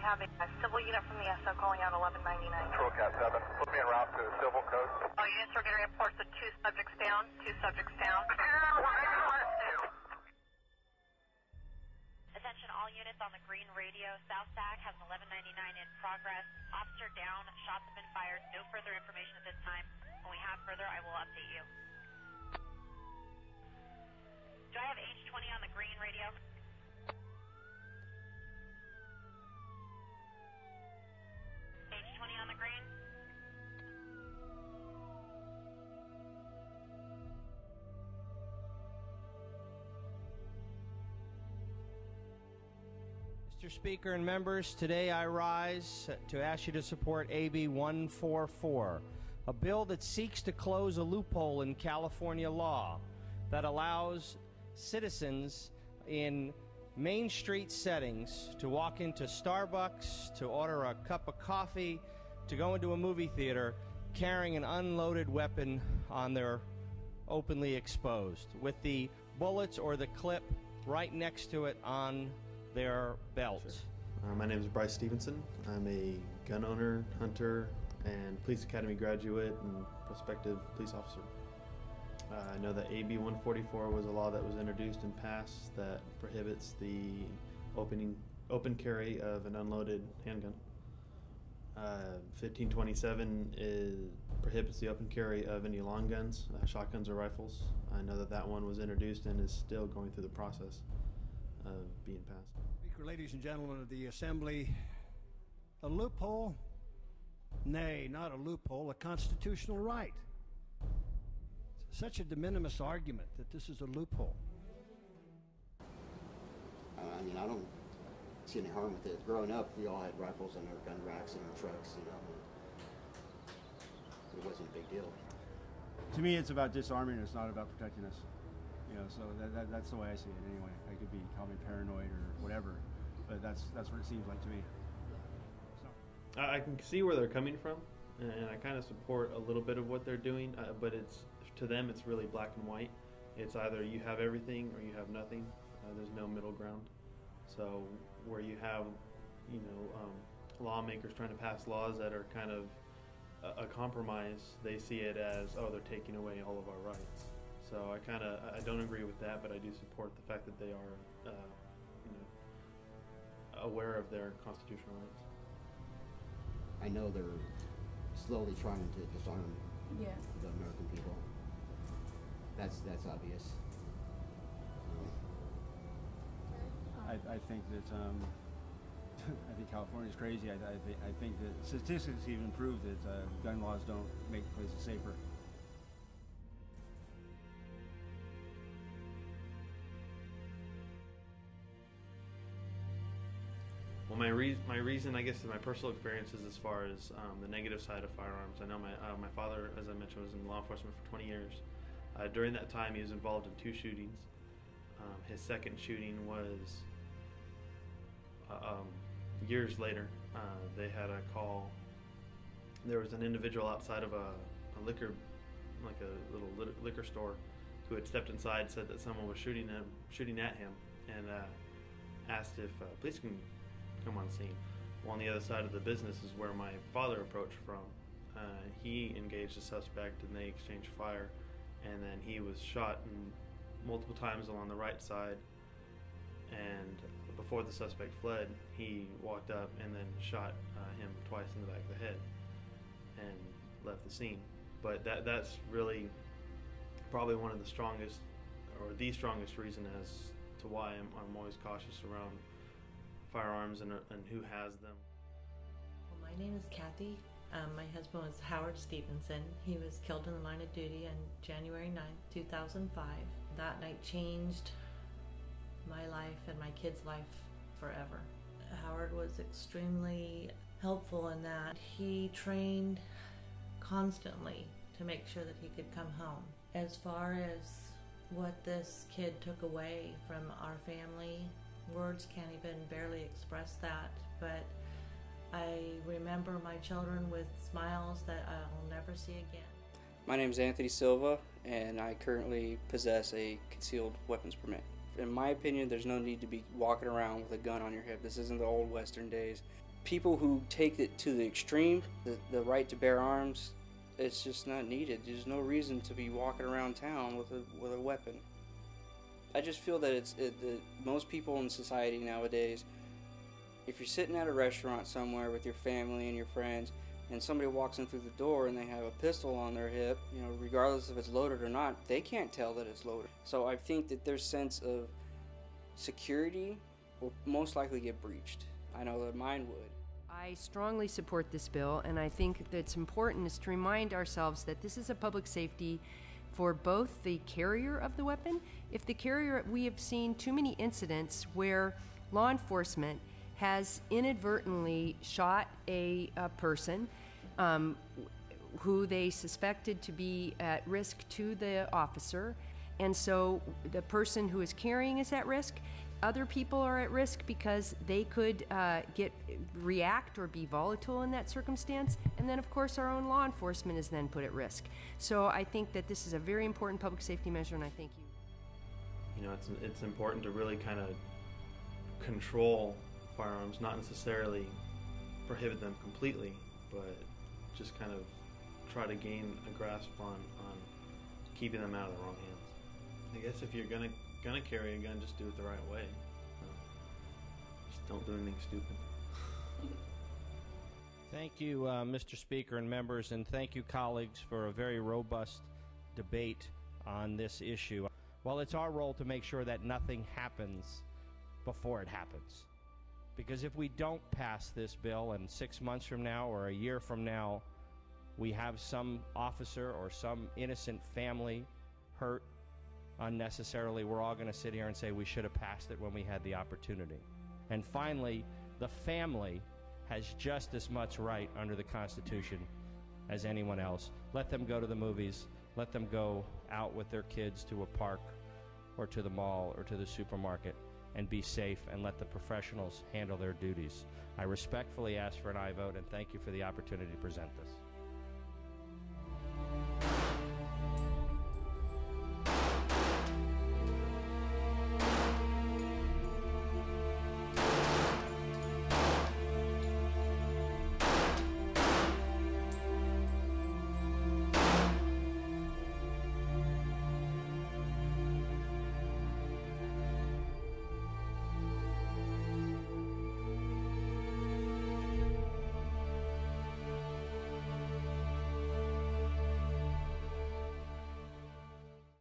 have a civil unit from the SO calling out 1199. Control Cat 7, put me en route to Civil Coast. All units are getting reports of 2 subjects down, 2 subjects down. Attention all units on the green radio. South SAC has an 1199 in progress. Officer down, shots have been fired. No further information at this time. When we have further, I will update you. Do I have H20 on the green radio? H20 on the green? Mr. Speaker and members, today I rise to ask you to support AB 144, a bill that seeks to close a loophole in California law that allows citizens in Main Street settings to walk into Starbucks, to order a cup of coffee, to go into a movie theater carrying an unloaded weapon on their openly exposed, with the bullets or the clip right next to it on their belt. Sure. My name is Bryce Stevenson. I'm a gun owner, hunter, and police academy graduate and prospective police officer. I know that AB 144 was a law that was introduced and passed that prohibits the open carry of an unloaded handgun. 1527 prohibits the open carry of any long guns, shotguns or rifles. I know that that one was introduced and is still going through the process of being passed. Speaker, ladies and gentlemen of the Assembly, a loophole? Nay, not a loophole, a constitutional right. Such a de minimis argument that this is a loophole. I mean, I don't see any harm with it. Growing up, we all had rifles on our gun racks in our trucks, you know. It wasn't a big deal. To me, it's about disarming. It's not about protecting us. You know, so that's the way I see it anyway. I could be call me paranoid or whatever, but that's what it seems like to me. So. I can see where they're coming from, and I kind of support a little bit of what they're doing, but it's to them it's really black and white. It's either you have everything or you have nothing. There's no middle ground. So where you have, you know, lawmakers trying to pass laws that are kind of a compromise, they see it as, oh, they're taking away all of our rights. So I don't agree with that, but I do support the fact that they are, you know, aware of their constitutional rights. I know they're slowly trying to disarm the American people. That's obvious. I think that I think California's crazy. I think that statistics even prove that gun laws don't make places safer. Well, my reason, I guess, my personal experiences as far as the negative side of firearms. I know my father, as I mentioned, was in law enforcement for 20 years. During that time, he was involved in 2 shootings. His second shooting was years later. They had a call. There was an individual outside of a liquor, like a little liquor store, who had stepped inside, said that someone was shooting at him, and asked if police can come on scene. Well, on the other side of the business is where my father approached from. He engaged the suspect and they exchanged fire, and then he was shot multiple times along the right side, and before the suspect fled, he walked up and then shot him twice in the back of the head and left the scene. But that's really probably one of the strongest, or the strongest reason as to why I'm always cautious around firearms and who has them. Well, my name is Kathy. My husband was Howard Stevenson. He was killed in the line of duty on January 9th, 2005. That night changed my life and my kid's life forever. Howard was extremely helpful in that he trained constantly to make sure that he could come home. As far as what this kid took away from our family, words can't even barely express that, but I remember my children with smiles that I'll never see again. My name is Anthony Silva, and I currently possess a concealed weapons permit. In my opinion, there's no need to be walking around with a gun on your hip. This isn't the old Western days. people who take it to the extreme, the right to bear arms, it's just not needed. There's no reason to be walking around town with a weapon. I just feel that that most people in society nowadays, if you're sitting at a restaurant somewhere with your family and your friends, and somebody walks in through the door and they have a pistol on their hip, you know, regardless if it's loaded or not, they can't tell that it's loaded. So I think that their sense of security will most likely get breached. I know that mine would. I strongly support this bill, and I think that's important is to remind ourselves that this is a public safety for both the carrier of the weapon. If the carrier, we have seen too many incidents where law enforcement has inadvertently shot a person who they suspected to be at risk to the officer, and so the person who is carrying is at risk. Other people are at risk because they could react or be volatile in that circumstance, and then of course our own law enforcement is then put at risk. So I think that this is a very important public safety measure, and I thank you. You know, it's important to really kind of control firearms, not necessarily prohibit them completely, but just kind of try to gain a grasp on keeping them out of the wrong hands. I guess if you're gonna carry a gun, just do it the right way. Just don't do anything stupid. Thank you, Mr. Speaker and members, and thank you, colleagues, for a very robust debate on this issue. Well, it's our role to make sure that nothing happens before it happens. Because if we don't pass this bill and 6 months from now or a year from now we have some officer or some innocent family hurt unnecessarily, we're all going to sit here and say we should have passed it when we had the opportunity. And finally, the family has just as much right under the Constitution as anyone else. Let them go to the movies. Let them go out with their kids to a park or to the mall or to the supermarket and be safe, and let the professionals handle their duties. I respectfully ask for an aye vote, and thank you for the opportunity to present this.